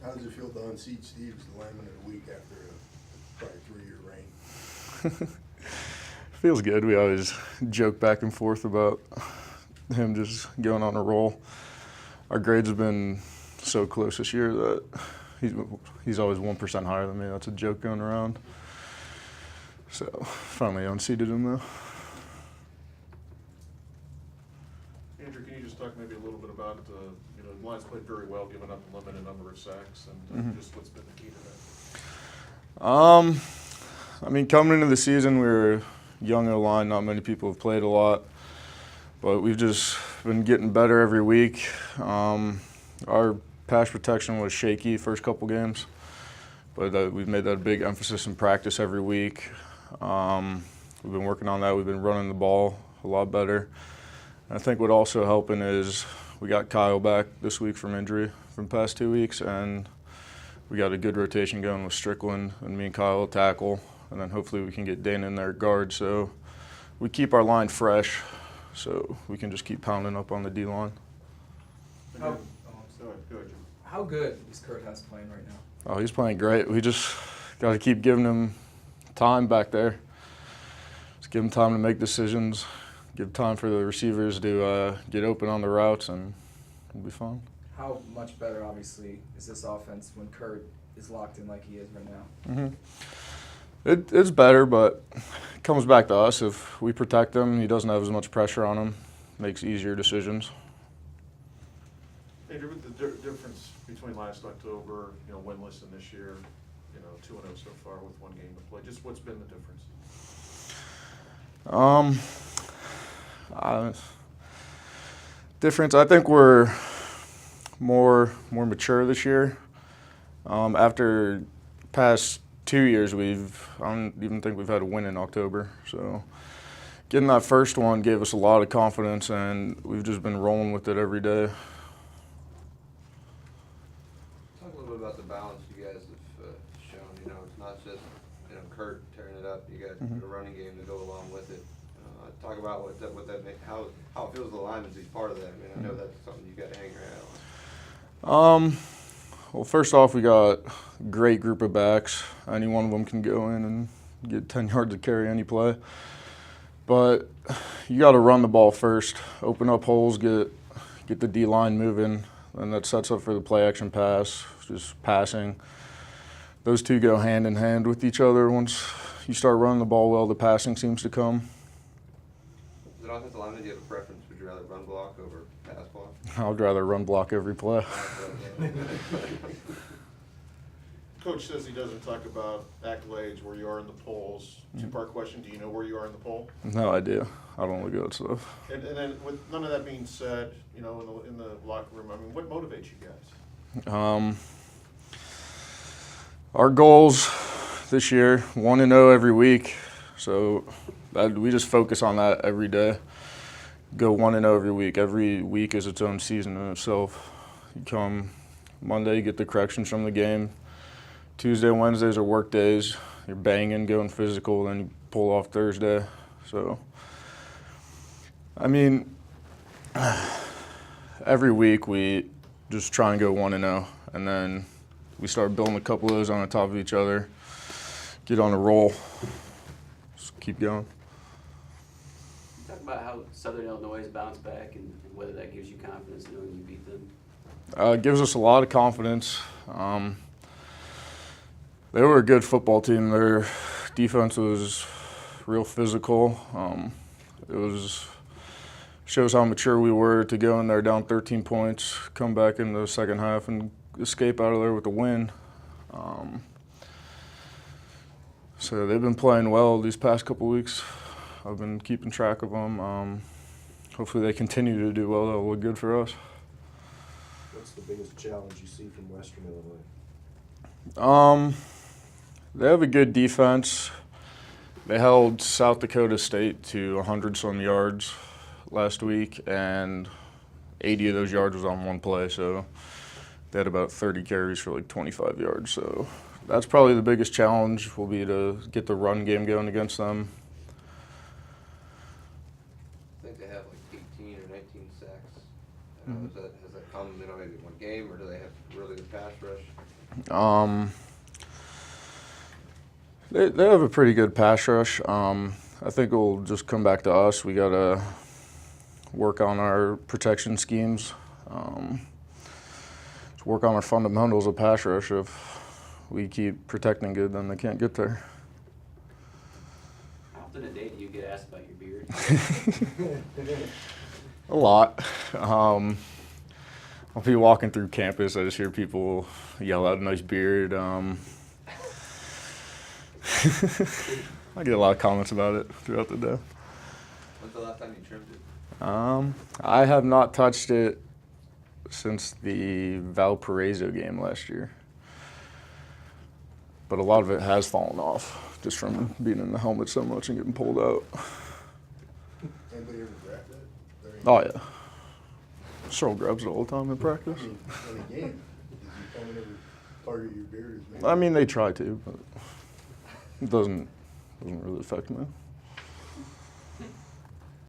How does it feel to unseat Steve as the lineman of the week after a probably 3-year reign? Feels good. We always joke back and forth about him just going on a roll. Our grades have been so close this year that he's always 1% higher than me. That's a joke going around. So finally unseated him though. Andrew, can you just talk maybe a little bit about the line's played very well, giving up a limited number of sacks, and just what's been the key to that? I mean, coming into the season, we were a young O-line. Not many people have played a lot, but we've just been getting better every week. Our pass protection was shaky first couple games, but we've made that a big emphasis in practice every week. We've been working on that. We've been running the ball a lot better. And I think what also helping is we got Kyle back this week from injury from the past 2 weeks, and we got a good rotation going with Strickland and me and Kyle will tackle, and then hopefully we can get Dana in there at guard. So we keep our line fresh, so we can just keep pounding up on the D line. Go ahead, Jim. How good is Kurt Hess playing right now? Oh, he's playing great. We just got to keep giving him time back there. Just give him time to make decisions, give time for the receivers to get open on the routes, and we'll be fine. How much better, obviously, is this offense when Kurt is locked in like he is right now? It's better, but it comes back to us. If we protect him, he doesn't have as much pressure on him, makes easier decisions. Andrew, with the difference between last October, winless, and this year, 2-0 so far with one game to play, just what's been the difference? Difference, I think we're more mature this year. After past 2 years, I don't even think we've had a win in October. So getting that first one gave us a lot of confidence, and we've just been rolling with it every day. Talk a little bit about the balance you guys have shown. It's not just Kurt tearing it up. You got the running game to go along with it. Talk about how it feels to the linemen to be part of that. I mean, I know that's something you got to hang your hat on. Well, first off, we got a great group of backs. Any one of them can go in and get 10 yards to carry any play. But you got to run the ball first, open up holes, get the D-line moving, and that sets up for the play-action pass, just passing. Those two go hand in hand with each other. Once you start running the ball well, the passing seems to come. As an offensive lineman, do you have a preference? Would you rather run block over pass block? I would rather run block every play. Coach says he doesn't talk about accolades, where you are in the polls. Two-part question, do you know where you are in the poll? No idea. I don't look at that stuff. And then with none of that being said, in the locker room, I mean, what motivates you guys? Our goals this year, 1-0 every week. So we just focus on that every day. Go 1-0 every week. Every week is its own season in itself. You come Monday, you get the corrections from the game. Tuesday and Wednesdays are work days. You're banging, going physical, then you pull off Thursday. So, I mean, every week we just try and go 1-0, and then we start building a couple of those on the top of each other, get on a roll, just keep going. Talk about how Southern Illinois has bounced back and whether that gives you confidence knowing you beat them. It gives us a lot of confidence. They were a good football team. Their defense was real physical. Shows how mature we were to go in there down 13 points, come back in the second half and escape out of there with a win. So they've been playing well these past couple weeks. I've been keeping track of them. Hopefully they continue to do well. That'll look good for us. What's the biggest challenge you see from Western Illinois? They have a good defense. They held South Dakota State to 100-some yards last week, and 80 of those yards was on one play. So they had about 30 carries for like 25 yards. So that's probably the biggest challenge will be to get the run game going against them. I think they have like 18 or 19 sacks. Has that come, maybe one game game, or do they have really good pass rush? They have a pretty good pass rush. I think it'll just come back to us. We gotta work on our protection schemes. Just work on our fundamentals of pass rush. If we keep protecting good, then they can't get there. How often a day do you get asked about your beard? A lot. I'll be walking through campus. I just hear people yell out, "Nice beard." I get a lot of comments about it throughout the day. When's the last time you trimmed it? I have not touched it since the Valparaiso game last year. But a lot of it has fallen off just from being in the helmet so much and getting pulled out. Anybody ever grab that? Oh, yeah. Throw grubs all the time in practice. I mean, in a game, does your opponent ever target your beard? I mean, they try to, but it doesn't really affect me.